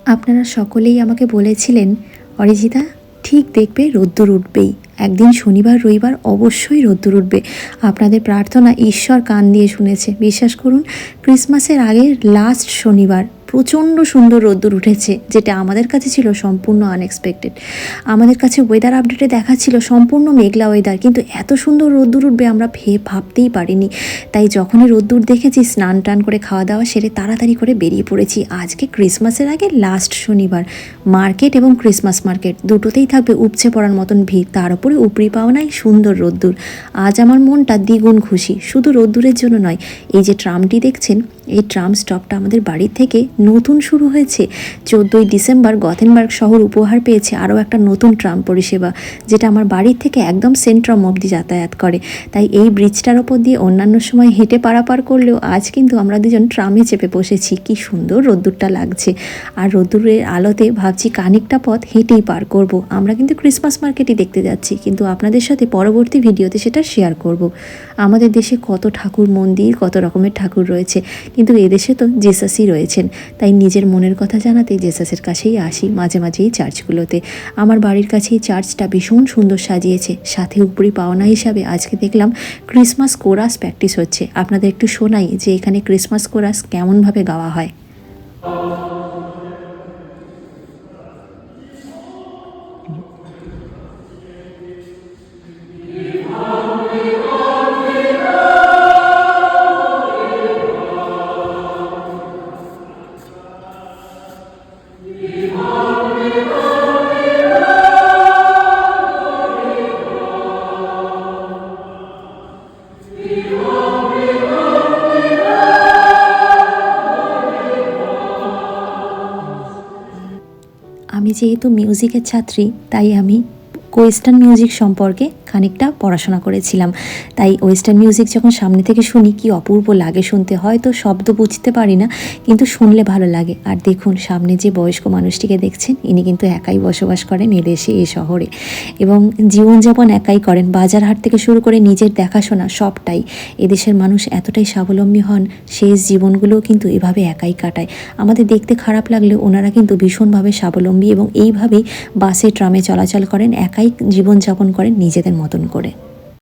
আপনারা সকলেই আমাকে বলেছিলেন, অরিজিতা ঠিক দেখবে রোদ্দুর উঠবেই, একদিন শনিবার রবিবার অবশ্যই রোদ্দুর উঠবে। আপনাদের প্রার্থনা ঈশ্বর কান দিয়ে শুনেছে। বিশ্বাস করুন, ক্রিসমাসের আগের লাস্ট শনিবার প্রচণ্ড সুন্দর রোদ্দুর উঠেছে, যেটা আমাদের কাছে ছিল সম্পূর্ণ আনএক্সপেক্টেড। আমাদের কাছে ওয়েদার আপডেটে দেখাচ্ছিল সম্পূর্ণ মেঘলা ওয়েদার, কিন্তু এত সুন্দর রোদ্দুর উঠবে আমরা ভাবতেই পারিনি। তাই যখনই রোদ্দুর দেখেছি, স্নান টান করে খাওয়া দাওয়া সেরে তাড়াতাড়ি করে বেরিয়ে পড়েছি। আজকে ক্রিসমাসের আগে লাস্ট শনিবার, মার্কেট এবং ক্রিসমাস মার্কেট দুটোতেই থাকবে উপচে পড়ার মতন ভিড়, তার উপরে উপরি পাওনায় সুন্দর রোদ্দুর। আজ আমার মনটা দ্বিগুণ খুশি, শুধু রোদ্দুরের জন্য নয়। এই যে ট্রামটি দেখছেন, এই ট্রাম স্টপটা আমাদের বাড়ি থেকে নতুন শুরু হয়েছে। 14ই ডিসেম্বর গথেনবার্গ শহর উপহার পেয়েছে আরও একটা নতুন ট্রাম পরিষেবা, যেটা আমার বাড়ির থেকে একদম সেন্ট্রাম অবধি যাতায়াত করে। তাই এই ব্রিজটার ওপর দিয়ে অন্যান্য সময় হেঁটে পারাপার করলেও আজ কিন্তু আমরা দুজন ট্রামে চেপে বসেছি। কি সুন্দর রোদ্দুরটা লাগছে, আর রোদ্দুরের আলোতে ভাবছি খানিকটা পথ হেঁটেই পার করব। আমরা কিন্তু ক্রিসমাস মার্কেটই দেখতে যাচ্ছি, কিন্তু আপনাদের সাথে পরবর্তী ভিডিওতে সেটা শেয়ার করব। আমাদের দেশে কত ঠাকুর মন্দির, কত রকমের ঠাকুর রয়েছে, কিন্তু এদেশে তো জেসাসই রয়েছেন। তাই নিজের মনের কথা জানাতে জেসাসের কাছেই আসি মাঝে মাঝেই চার্চগুলোতে। আমার বাড়ির কাছেই চার্চটা ভীষণ সুন্দর সাজিয়েছে। সাথে উপরি পাওনা হিসাবে আজকে দেখলাম ক্রিসমাস কোরাস প্র্যাকটিস হচ্ছে। আপনাদের একটু শোনাই যে এখানে ক্রিসমাস কোরাস কেমনভাবে গাওয়া হয়। আমি যেহেতু মিউজিকের ছাত্রী, তাই আমি ওয়েস্টার্ন মিউজিক সম্পর্কে খানিকটা পড়াশোনা করেছিলাম। তাই ওয়েস্টার্ন মিউজিক যখন সামনে থেকে শুনি কি অপূর্ব লাগে শুনতে। হয়তো শব্দ বুঝতে পারি না, কিন্তু শুনলে ভালো লাগে। আর দেখুন, সামনে যে বয়স্ক মানুষটিকে দেখছেন, ইনি কিন্তু একাই বসবাস করেন এদেশে, এ শহরে, এবং জীবনযাপন একাই করেন। বাজার হাট থেকে শুরু করে নিজের দেখাশোনা সবটাই। এদেশের মানুষ এতটাই স্বাবলম্বী হন, শেষ জীবনগুলোও কিন্তু এভাবে একাই কাটায়। আমাদের দেখতে খারাপ লাগলেও ওনারা কিন্তু ভীষণভাবে স্বাবলম্বী এবং এইভাবেই বাসে ট্রামে চলাচল করেন, একাই জীবনযাপন করেন নিজেদের মতন করে।